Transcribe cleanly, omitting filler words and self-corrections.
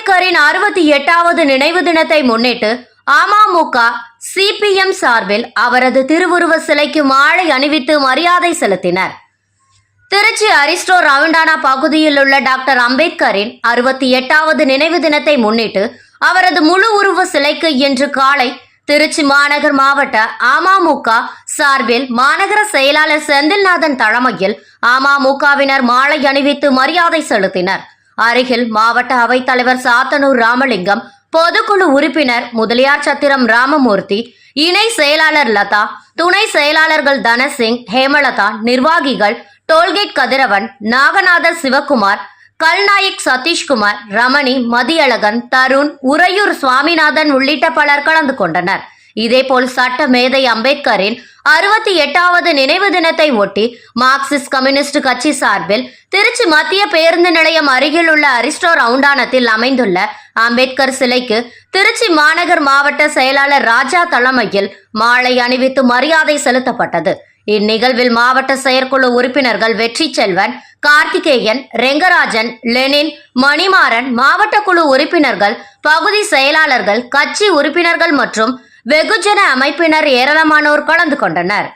அம்பேத்கரின் 68வது நினைவு தினத்தை முன்னிட்டு அமமுக சிபிஎம் சார்பில் அவரது திருவுருவ சிலைக்கு மாலை அணிவித்து மரியாதை செலுத்தினர். திருச்சி அரிஸ்டோ ரவுண்டானா பகுதியில் உள்ள டாக்டர் அம்பேத்கரின் 68வது நினைவு தினத்தை முன்னிட்டு அவரது முழு உருவ சிலைக்கு இன்று காலை திருச்சி மாநகர் மாவட்ட அமமுக சார்பில் மாநகர செயலாளர் செந்தில்நாதன் தலைமையில் அமமுகவினர் மாலை அணிவித்து மரியாதை செலுத்தினர். அருகில் மாவட்ட அவைத்தலைவர் சாத்தனூர் ராமலிங்கம், பொதுக்குழு உறுப்பினர் முதலியார் சத்திரம் ராமமூர்த்தி, இணை செயலாளர் லதா, துணை செயலாளர்கள் தனசிங், ஹேமலதா, நிர்வாகிகள் டோல்கேட் கதிரவன், நாகநாதர் சிவகுமார், கல்நாயக் சதீஷ்குமார், ரமணி, மதியழகன், தருண், உறையூர் சுவாமிநாதன் உள்ளிட்ட பலர் கலந்து கொண்டனர். இதேபோல் சட்ட மேதை அம்பேத்கரின் 68வது நினைவு தினத்தை ஒட்டி மார்க்சிஸ்ட் கம்யூனிஸ்ட் கட்சி சார்பில் திருச்சி மத்திய பேருந்து நிலையம் அருகில் உள்ள அரிஸ்டோ ரவுண்டானத்தில் அமைந்துள்ள அம்பேத்கர் சிலைக்கு திருச்சி மாநகர் மாவட்ட செயலாளர் ராஜா தலைமையில் மாலை அணிவித்து மரியாதை செலுத்தப்பட்டது. இந்நிகழ்வில் மாவட்ட செயற்குழு உறுப்பினர்கள் வெற்றி செல்வன், கார்த்திகேயன், ரெங்கராஜன், லெனின், மணிமாறன், மாவட்ட குழு உறுப்பினர்கள், பகுதி செயலாளர்கள், கட்சி உறுப்பினர்கள் மற்றும் வெகுஜன அமைப்பினர் ஏராளமானோர் கலந்து கொண்டனர்.